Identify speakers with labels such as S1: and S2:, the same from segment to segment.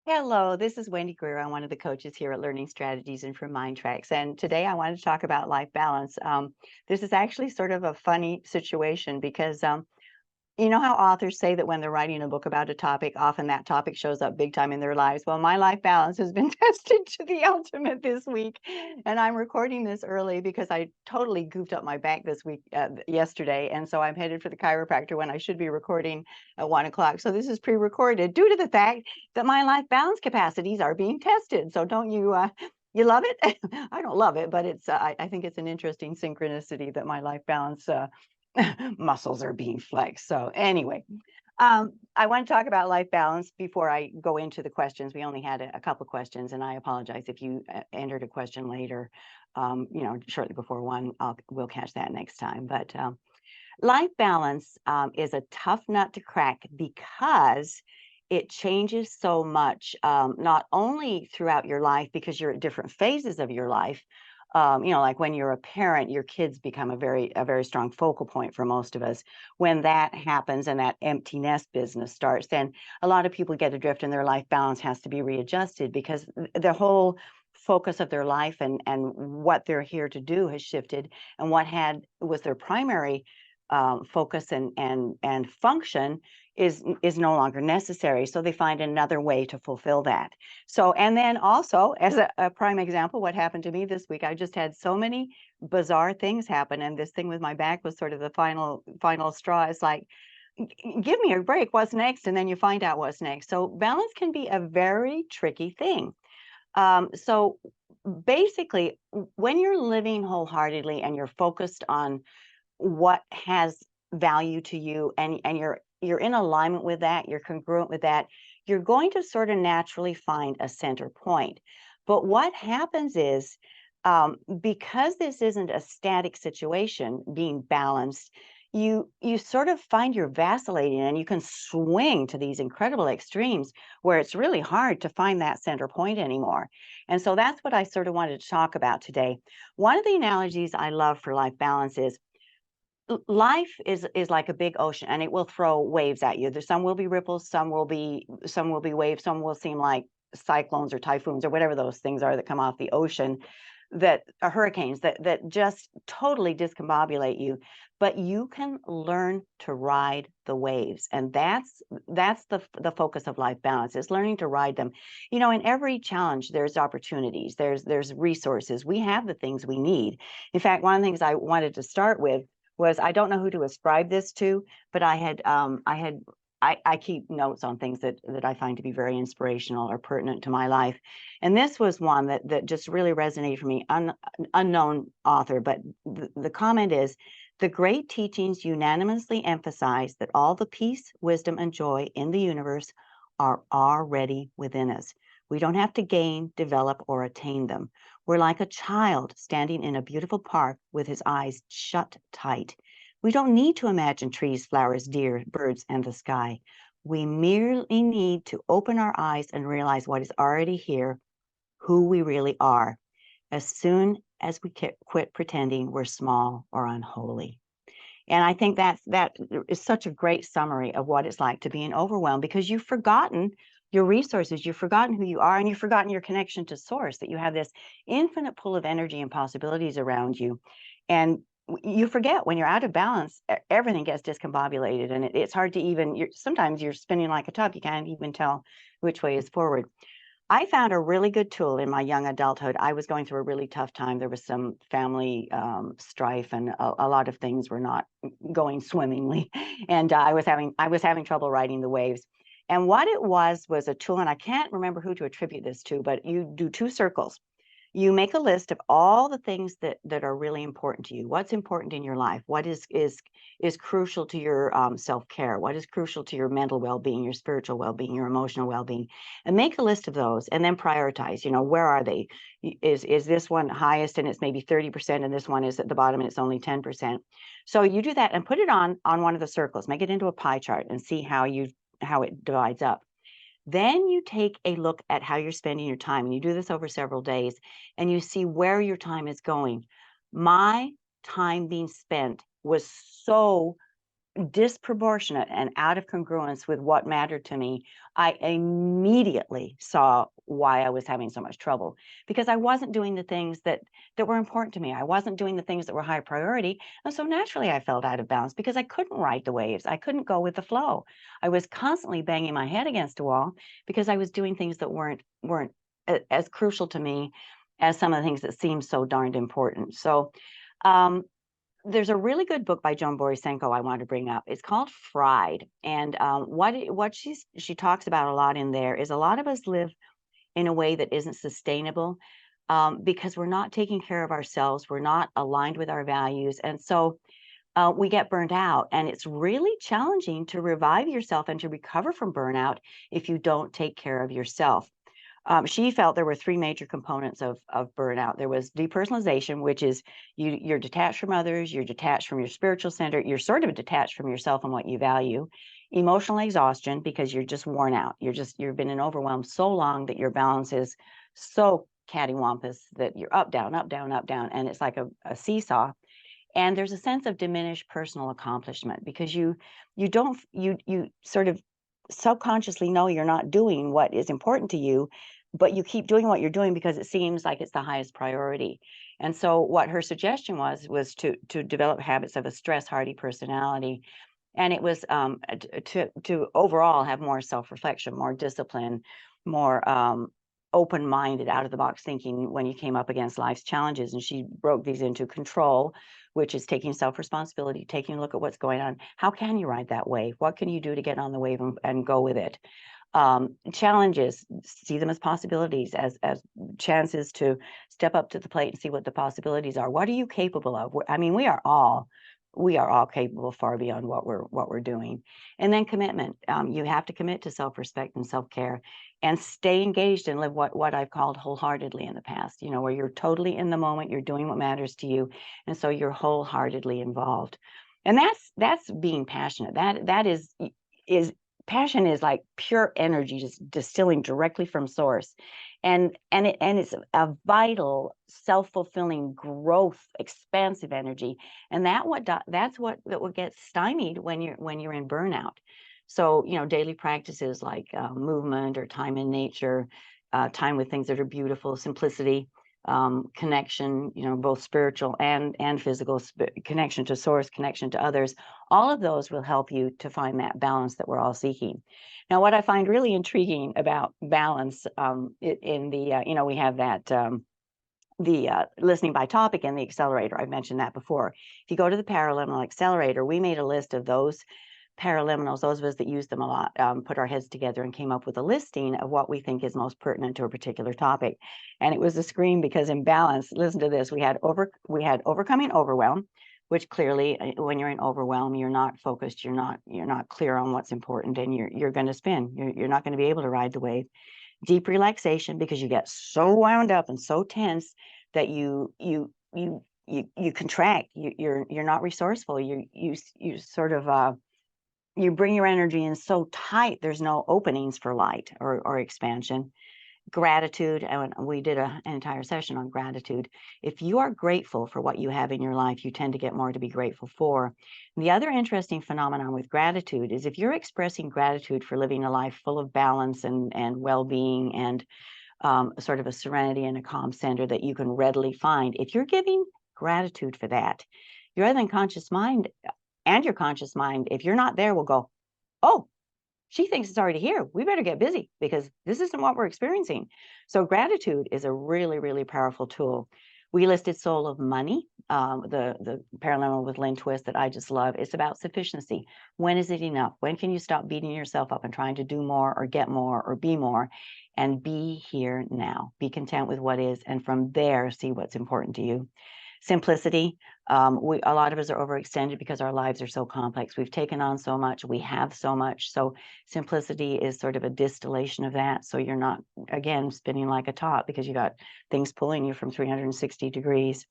S1: Hello, this is Wendy Greer. I'm one of the coaches here at Learning Strategies and from MINDTRX. And today I wanted to talk about life balance. This is actually sort of a funny situation because you know how authors say that when they're writing a book about a topic, often that topic shows up big time in their lives. Well, my life balance has been tested to the ultimate this week, and I'm recording this early because I totally goofed up my back this week, yesterday, and so I'm headed for the chiropractor when I should be recording at 1 o'clock. So this is pre-recorded due to the fact that my life balance capacities are being tested. So don't you? You love it? I don't love it, but it's. I think it's an interesting synchronicity that my life balance muscles are being flexed. So anyway, I want to talk about life balance before I go into the questions. We only had a couple questions, and I apologize if you entered a question later, shortly before one. We'll catch that next time. But life balance is a tough nut to crack because it changes so much, not only throughout your life because you're at different phases of your life. Like when you're a parent, your kids become a very strong focal point for most of us. When that happens and that empty nest business starts, then a lot of people get adrift and their life balance has to be readjusted because the whole focus of their life and what they're here to do has shifted, and what was their primary focus and function is no longer necessary. So they find another way to fulfill that. So, and then also as a prime example, what happened to me this week, I just had so many bizarre things happen. And this thing with my back was sort of the final straw. It's like, give me a break. What's next? And then you find out what's next. So balance can be a very tricky thing. So basically, when you're living wholeheartedly and you're focused on what has value to you, and you're in alignment with that, you're congruent with that, you're going to sort of naturally find a center point. But what happens is, because this isn't a static situation being balanced, you sort of find you're vacillating, and you can swing to these incredible extremes where it's really hard to find that center point anymore. And so that's what I sort of wanted to talk about today. One of the analogies I love for life balance is life is like a big ocean, and it will throw waves at you. There's some will be ripples, some will be waves, some will seem like cyclones or typhoons or whatever those things are that come off the ocean, that are hurricanes that just totally discombobulate you. But you can learn to ride the waves, and that's the focus of life balance, is learning to ride them. In every challenge there's opportunities, there's resources. We have the things we need. In fact, one of the things I wanted to start with was, I don't know who to ascribe this to, but I keep notes on things that I find to be very inspirational or pertinent to my life. And this was one that just really resonated for me, unknown author, but the comment is, the great teachings unanimously emphasize that all the peace, wisdom, and joy in the universe are already within us. We don't have to gain, develop, or attain them. We're like a child standing in a beautiful park with his eyes shut tight. We don't need to imagine trees, flowers, deer, birds, and the sky. We merely need to open our eyes and realize what is already here, who we really are, as soon as we quit pretending we're small or unholy. And I think that is such a great summary of what it's like to be in overwhelm, because you've forgotten your resources, you've forgotten who you are, and you've forgotten your connection to source, that you have this infinite pool of energy and possibilities around you. And you forget when you're out of balance, everything gets discombobulated, and it's hard to even, sometimes you're spinning like a top. You can't even tell which way is forward. I found a really good tool in my young adulthood. I was going through a really tough time. There was some family strife, and a lot of things were not going swimmingly. And I was having trouble riding the waves. And what it was a tool, and I can't remember who to attribute this to, but you do two circles. You make a list of all the things that are really important to you. What's important in your life? What is crucial to your self-care? What is crucial to your mental well-being, your spiritual well-being, your emotional well-being? And make a list of those, and then prioritize. Where are they? Is this one highest and it's maybe 30%, and this one is at the bottom and it's only 10%? So you do that and put it on one of the circles. Make it into a pie chart and see how it divides up. Then you take a look at how you're spending your time, and you do this over several days, and you see where your time is going. My time being spent was so disproportionate and out of congruence with what mattered to me, I immediately saw why I was having so much trouble, because I wasn't doing the things that were important to me. I wasn't doing the things that were high priority. And so naturally I felt out of balance because I couldn't ride the waves. I couldn't go with the flow. I was constantly banging my head against a wall because I was doing things that weren't as crucial to me as some of the things that seemed so darned important. So there's a really good book by Joan Borisenko I want to bring up. It's called Fried. And what she talks about a lot in there is a lot of us live in a way that isn't sustainable because we're not taking care of ourselves. We're not aligned with our values. And so we get burned out. And it's really challenging to revive yourself and to recover from burnout if you don't take care of yourself. She felt there were three major components of burnout. There was depersonalization, which is you're detached from others, you're detached from your spiritual center, you're sort of detached from yourself and what you value. Emotional exhaustion, because you're just worn out. You've been in overwhelm so long that your balance is so cattywampus that you're up, down, up, down, up, down, and it's like a seesaw. And there's a sense of diminished personal accomplishment because you sort of subconsciously know you're not doing what is important to you, but you keep doing what you're doing because it seems like it's the highest priority. And so what her suggestion was to develop habits of a stress hardy personality. And it was to overall have more self-reflection, more discipline, more open-minded, out-of-the-box thinking when you came up against life's challenges. And she broke these into control, which is taking self-responsibility, taking a look at what's going on. How can you ride that wave? What can you do to get on the wave and go with it? Challenges, see them as possibilities, as chances to step up to the plate and see what the possibilities are. What are you capable of? I mean, we are all capable far beyond what we're doing. And then commitment. You have to commit to self-respect and self-care and stay engaged and live what I've called wholeheartedly in the past, where you're totally in the moment, you're doing what matters to you. And so you're wholeheartedly involved. And that's being passionate. That is passion is like pure energy, just distilling directly from source. And it's a vital, self-fulfilling growth, expansive energy. And that's what gets stymied when you're in burnout. So, daily practices like movement or time in nature, time with things that are beautiful, simplicity, connection, both spiritual and physical, connection to source, connection to others. All of those will help you to find that balance that we're all seeking. Now, what I find really intriguing about balance in the, we have that the listening by topic and the accelerator. I've mentioned that before. If you go to the Paraliminal Accelerator, we made a list of those Paraliminals, those of us that use them a lot, put our heads together and came up with a listing of what we think is most pertinent to a particular topic. And it was a scream because in balance, listen to this, we had overcoming overwhelm, which clearly when you're in overwhelm, you're not focused, you're not clear on what's important, and you're going to spin. You're not going to be able to ride the wave. Deep relaxation, because you get so wound up and so tense that you contract. You're not resourceful. You sort of you bring your energy in so tight, there's no openings for light or expansion. Gratitude, and we did an entire session on gratitude. If you are grateful for what you have in your life, you tend to get more to be grateful for. And the other interesting phenomenon with gratitude is if you're expressing gratitude for living a life full of balance and well-being and sort of a serenity and a calm center that you can readily find, if you're giving gratitude for that, your other unconscious mind and your conscious mind, if you're not there, will go, oh, she thinks it's already here. We better get busy because this isn't what we're experiencing. So gratitude is a really, really powerful tool. We listed Soul of Money, the Paraliminal with Lynn Twist that I just love. It's about sufficiency. When is it enough? When can you stop beating yourself up and trying to do more or get more or be more and be here now? Be content with what is, and from there, see what's important to you. Simplicity. A lot of us are overextended because our lives are so complex. We've taken on so much. We have so much. So simplicity is sort of a distillation of that. So you're not, again, spinning like a top because you got things pulling you from 360 degrees.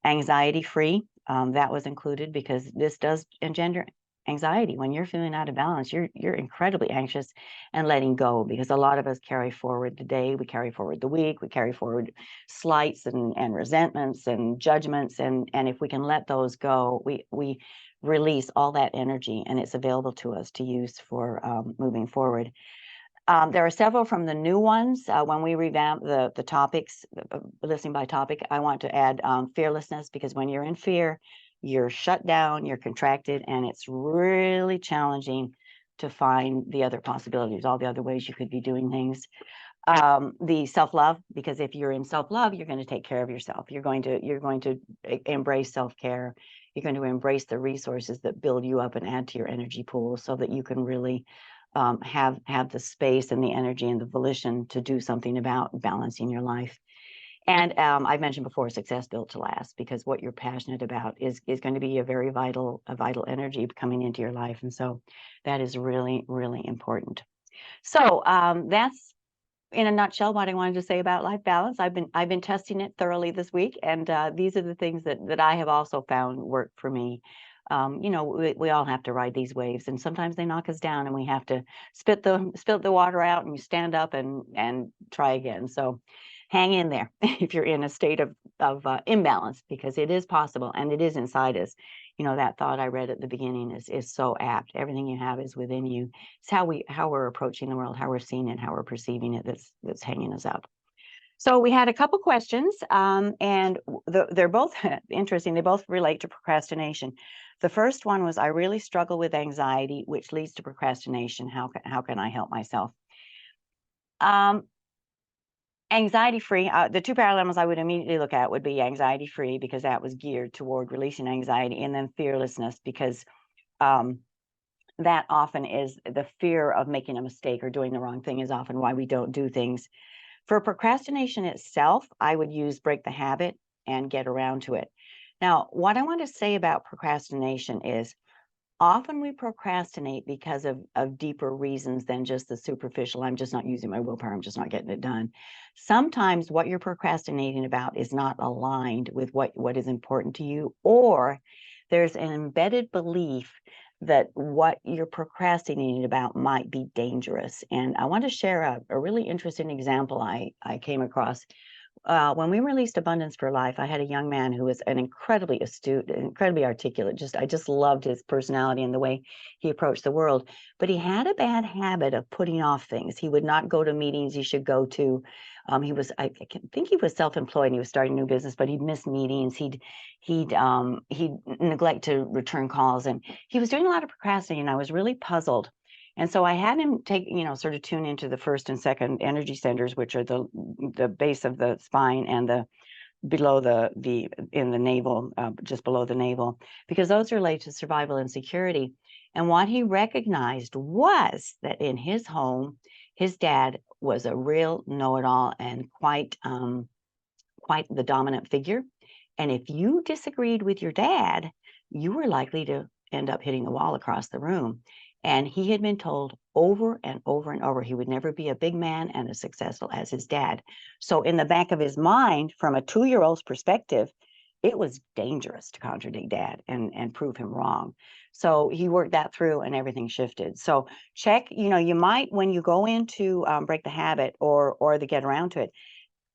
S1: Anxiety free. That was included because this does engender anxiety. When you're feeling out of balance, you're incredibly anxious and letting go, because a lot of us carry forward the day, we carry forward the week, we carry forward slights and resentments and judgments, and if we can let those go, we release all that energy, and it's available to us to use for moving forward. There are several from the new ones. When we revamp the topics, listening by topic, I want to add fearlessness, because when you're in fear, you're shut down, you're contracted, and it's really challenging to find the other possibilities, all the other ways you could be doing things. The self-love, because if you're in self-love, you're going to take care of yourself. You're going to embrace self-care. You're going to embrace the resources that build you up and add to your energy pool, so that you can really have the space and the energy and the volition to do something about balancing your life. And I've mentioned before, success built to last, because what you're passionate about is going to be a very vital energy coming into your life. And so that is really, really important. So that's, in a nutshell, what I wanted to say about life balance. I've been testing it thoroughly this week, and these are the things that I have also found work for me. You know, we all have to ride these waves, and sometimes they knock us down, and we have to spit the water out, and you stand up and try again. So hang in there if you're in a state of imbalance, because it is possible, and it is inside us. You know, that thought I read at the beginning is so apt. Everything you have is within you. It's how we're approaching the world, how we're seeing it, how we're perceiving it, that's hanging us up. So we had a couple questions, and they're both interesting. They both relate to procrastination. The first one was, I really struggle with anxiety, which leads to procrastination. How can I help myself? Anxiety-free, the two parallels I would immediately look at would be anxiety-free, because that was geared toward releasing anxiety, and then fearlessness, because that often is the fear of making a mistake or doing the wrong thing, is often why we don't do things. For procrastination itself, I would use break the habit and get around to it. Now, what I want to say about procrastination is, often we procrastinate because of deeper reasons than just the superficial, I'm just not using my willpower, I'm just not getting it done. Sometimes what you're procrastinating about is not aligned with what is important to you, or there's an embedded belief that what you're procrastinating about might be dangerous. And I want to share a really interesting example I came across. When we released Abundance for Life, I had a young man who was an incredibly astute, incredibly articulate. I just loved his personality and the way he approached the world. But he had a bad habit of putting off things. He would not go to meetings he should go to. I think he was self-employed and he was starting a new business, but he'd miss meetings. He'd neglect to return calls, and he was doing a lot of procrastinating. I was really puzzled. And so I had him take, sort of tune into the first and second energy centers, which are the base of the spine and the below in the navel, just below the navel, because those relate to survival and security. And what he recognized was that in his home, his dad was a real know-it-all and quite the dominant figure. And if you disagreed with your dad, you were likely to end up hitting the wall across the room. And he had been told over and over and over he would never be a big man and as successful as his dad. So in the back of his mind, from a 2-year-old's perspective, it was dangerous to contradict dad and prove him wrong. So he worked that through, and everything shifted. So check, you might, when you go into break the habit or the get around to it,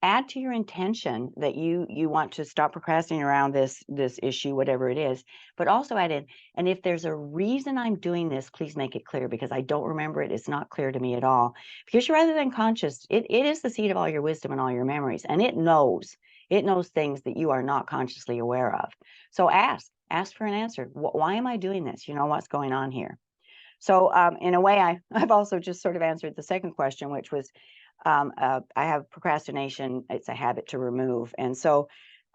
S1: add to your intention that you want to stop procrastinating around this issue, whatever it is, but also add in, and if there's a reason I'm doing this, please make it clear, because I don't remember it. It's not clear to me at all. Because you're rather than conscious, it is the seat of all your wisdom and all your memories, and it knows things that you are not consciously aware of. So ask for an answer. Why am I doing this? What's going on here? So in a way, I've also just sort of answered the second question, which was, I have procrastination. It's a habit to remove. And so,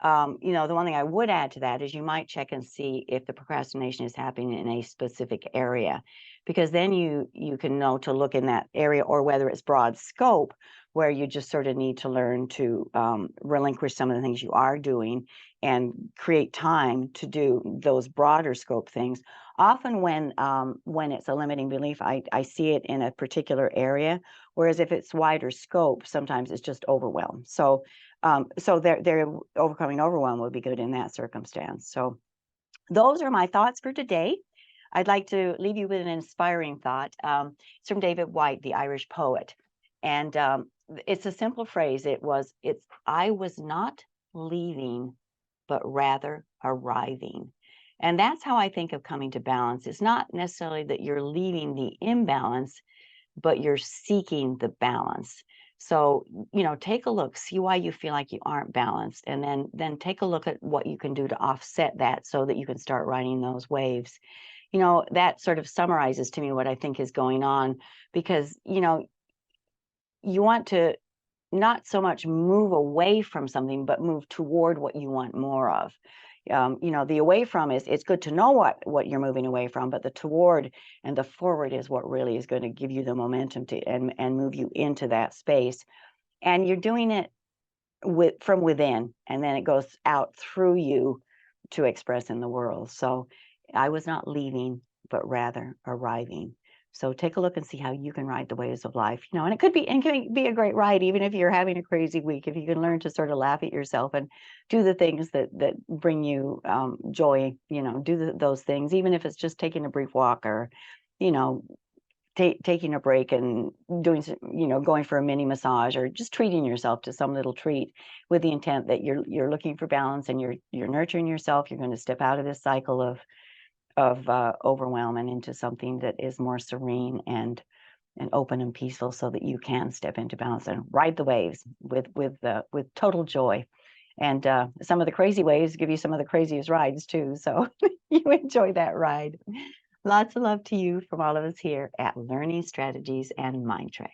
S1: the one thing I would add to that is you might check and see if the procrastination is happening in a specific area, because then you can know to look in that area, or whether it's broad scope, where you just sort of need to learn to relinquish some of the things you are doing and create time to do those broader scope things. Often when it's a limiting belief, I see it in a particular area, whereas if it's wider scope, sometimes it's just overwhelm. So they're overcoming overwhelm would be good in that circumstance. So those are my thoughts for today. I'd like to leave you with an inspiring thought. It's from David Whyte, the Irish poet. And it's a simple phrase. I was not leaving, but rather arriving. And that's how I think of coming to balance. It's not necessarily that you're leaving the imbalance, but you're seeking the balance. So, take a look, see why you feel like you aren't balanced, and then take a look at what you can do to offset that so that you can start riding those waves. That sort of summarizes to me what I think is going on, because, you want to not so much move away from something, but move toward what you want more of. The away from is, it's good to know what you're moving away from, but the toward and the forward is what really is going to give you the momentum to and move you into that space. And you're doing it from within, and then it goes out through you to express in the world. So I was not leaving, but rather arriving. So take a look and see how you can ride the waves of life, and it can be a great ride, even if you're having a crazy week, if you can learn to sort of laugh at yourself and do the things that bring you joy, do those things, even if it's just taking a brief walk, or, taking a break and doing, going for a mini massage, or just treating yourself to some little treat, with the intent that you're looking for balance, and you're nurturing yourself. You're going to step out of this cycle of overwhelm and into something that is more serene and open and peaceful, so that you can step into balance and ride the waves with total joy. And some of the crazy waves give you some of the craziest rides too. So you enjoy that ride. Lots of love to you from all of us here at Learning Strategies and MINDTRX.